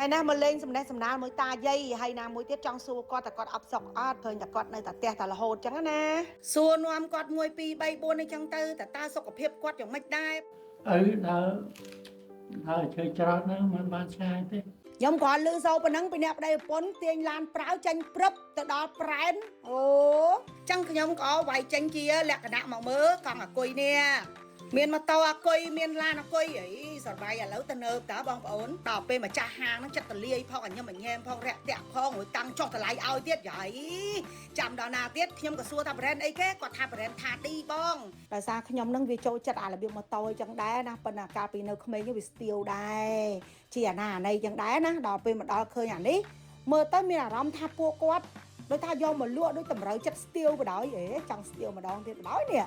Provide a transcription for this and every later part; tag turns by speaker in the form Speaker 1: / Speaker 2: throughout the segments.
Speaker 1: ហើយណាមកលេងសំណេះសំណាលមួយតាយាយហើយណាមួយទៀតចង់សួរគាត់តែគាត់អប់សុកអត់ឃើញតែគាត់នៅតែផ្ទះតែរហូតចឹងណាសួរនាំគាត់1 2 3 4អីចឹងទៅតើសុខភាពគាត់យ៉ាងម៉េចដែរ
Speaker 2: ដើរchơiច្រើនហ្នឹងមិនបានឆ្ងាយទេ
Speaker 1: ខ្ញុំគ្រាន់លឺសូរប៉ុណ្ណឹងពីអ្នកប្តីប្រពន្ធទាញឡានប្រាវចេញព្រឹបទៅដល់ប្រែនអូចឹងខ្ញុំក៏វាយចេញជាលក្ខណៈមកមើលកង់អាគុយនេះមានម៉ូតូអាគុយមានឡានអាគុយអីសប្បាយឥឡូវទៅនើបតើបងប្អូនដល់ពេលម្ចាស់ហាងហ្នឹងចិត្តតលាយផងអញញឹមអញញែមផងរាក់តាក់ផងរួចតាំងចុះតម្លៃឲ្យទៀតយាយចាំដល់ណាទៀតខ្ញុំក៏សួរថា brand អីគេគាត់ថា brand ថាឌីបងដោយសារខ្ញុំហ្នឹងវាចូលចិត្តអារបៀបម៉ូតូអញ្ចឹងដែរណាប៉ុន្តែកាលពីនៅក្មេងវាស្ទៀវដែរជាអាណាអាណីអញ្ចឹងដែរណាដល់ពេលមកដល់ឃើញអានេះមើលទៅមានអារម្មណ៍ថាពួកគាត់ដូចថាយកមកលក់ដូចតម្រូវចិត្តស្ទៀវបដ ாய் ចង់ស្ទៀវម្ដងទៀតបដ ாய் នេះ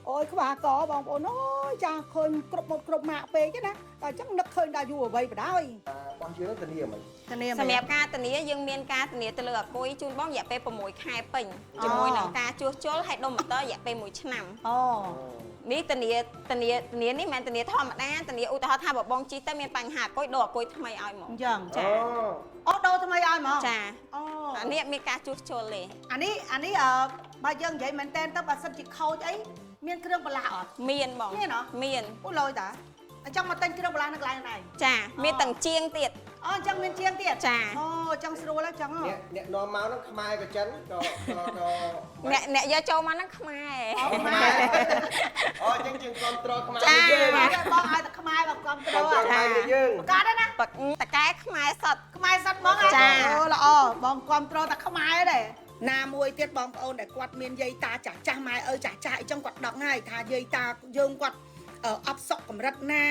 Speaker 1: អូយក្បាលកបងប្អូនអើយចាឃើញគ្រប់មុខគ្រប់ម៉ាកពេកណាតែអញ្ចឹងនឹកឃើញដល់យូរអ្វីបដ ாய்
Speaker 3: បងជឿធានាមិន
Speaker 4: សម្រាប់ការធានាយើងមានការធានាទៅលើអាគុយជូនបងរយៈពេល6ខែពេញជាមួយនឹងការជួសជុលហើយដុំម៉ូទ័ររយៈពេល1ឆ្នាំ
Speaker 1: អូ
Speaker 4: នេះធានានេះមិនមែនធានាធម្មតាធានាឧទាហរណ៍ថាបើបងជិះទៅមានបញ្ហាអាគុយដូរអាគុយថ្មីឲ្យហ្មង
Speaker 1: អញ្ចឹង
Speaker 4: ចា
Speaker 1: អូដូរថ្មីឲ្យហ្មង
Speaker 4: ចា
Speaker 1: អូ
Speaker 4: អានេះមានការជួសជុលទេ
Speaker 1: អានេះបើយើងនិយាយមែនតែនទៅបើសិនជាខូចអីមានគ្រឿងបន្លាស់អត់
Speaker 4: មានបងមាន
Speaker 1: អូលយតាអញ្ចឹងមកទិញគ្រឿងបន្លាស់នៅកន្លែងណា
Speaker 4: ចាមានទាំងជាងទៀត
Speaker 1: អូអញ្ចឹងមានជាងទៀត
Speaker 4: ចា
Speaker 1: អូអញ្ចឹងស្រួលហើយចឹង
Speaker 3: អ្នកនាំមកហ្នឹងខ្មែរក៏ចិនក៏
Speaker 4: អ្នកយកចូលមកហ្នឹងខ្មែរ
Speaker 3: អូអញ្ចឹងយើងគ្រប់គ្រងខ្មែរ
Speaker 1: យើងបងឲ្យតែខ្មែរមកគ្រប់គ្រង
Speaker 3: ខ្មែរយើង
Speaker 1: កាត់ទេណា
Speaker 4: តកែខ្មែរសុទ្ធ
Speaker 1: ហ្មងចាអូល្អបងគ្រប់គ្រងតែខ្មែរទេណាមួយទៀតបងប្អូនដែលគាត់មានយាយតាចាស់ម៉ែឪចាស់អញ្ចឹងគាត់ដឹងហើយថាយាយតាយើងគាត់អបសុកកម្រិតណា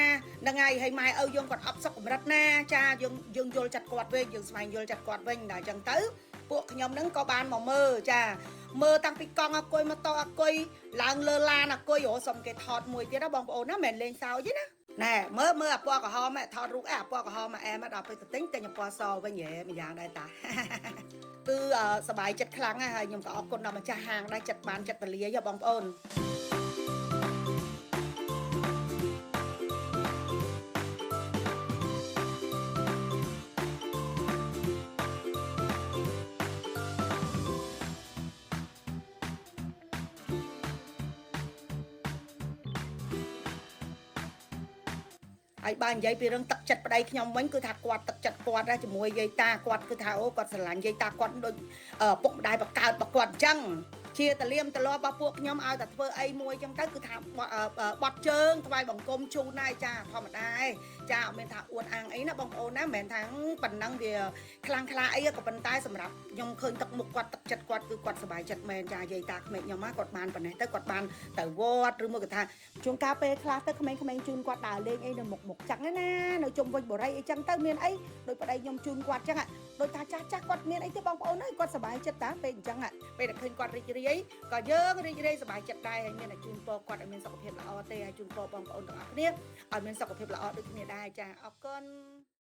Speaker 1: ហ្នឹងហើយម៉ែឪយើងគាត់អបសុកកម្រិតណាចាយើងយល់ចិត្តគាត់វិញយើងស្វែងយល់ចិត្តគាត់វិញដល់អញ្ចឹងទៅពួកខ្ញុំហ្នឹងក៏បានមកមើលចាមើលតាំងពីកង់អាគុយម៉ូតូអាគុយឡើងលើឡានអាគុយអូសុំគេថតមួយទៀតណាបងប្អូនណាមិនលេងសើចទេណាណែមើលអាពណ៌ក្រហមថតរូបអាពណ៌ក្រហមអែមដល់ពេលទៅទិញអាពណ៌សវិញហ៎ម្យ៉ាងដែរតាគឺសប្បាយចិត្តខ្លាំងហើយខ្ញុំក៏អរគុណដល់ម្ចាស់ហាងដែរចិត្តបានចិត្តទលាយបងប្អូនហើយបើនិយាយពីរឿងទឹកចិត្តប្តីខ្ញុំវិញគឺថាគាត់ទឹកចិត្តគាត់ដែរជាមួយយាយតាគាត់គឺថាអូគាត់ស្រឡាញ់យាយតាគាត់ដូចពុកម្ដាយបកើតរបស់គាត់អញ្ចឹងជាតលៀមតលាប់របស់ពួកខ្ញុំឲ្យតែធ្វើអីមួយអញ្ចឹងទៅគឺថាបត់ជើងថ្វាយបង្គំជូនដែរចាធម្មតាចាអត់មានថាអួតអាងអីណាបងប្អូនណាមិនមែនថាប៉ុណ្ណឹងវាខ្លាំងខ្លាអីក៏ប៉ុន្តែសម្រាប់ខ្ញុំឃើញទឹកមុខគាត់ទឹកចិត្តគាត់គឺគាត់សប្បាយចិត្តមែនចាយាយតាក្មេកខ្ញុំណាគាត់បានប៉ុណ្ណេះទៅគាត់បានទៅវត្តឬមួយក៏ថាជួនកាលពេលខ្លះទៅក្មេងៗជូនគាត់ដើរលេងអីនៅមុខចឹងណានៅជុំវិញបរិយអីចឹងទៅមានអីដោយប្តីខ្ញុំជូនគាត់ចឹងដោយថាចាស់គាត់មានអីទេបងប្អូនអើយគាត់សប្បាយចិត្តតាពេលអញ្ចឹងពេលដែលឃើញគាត់រីករាយក៏យើងរីករាយសប្បាយចិត្តដែរហើយមានតែជូនពរគាត់ឲ្យមានសុខភាពល្អទេហើយជូនពរបងប្អូនទាំងអស់គ្នាឲ្យមានសុខភាពល្អដូចគ្នាដែរចាអរគុណ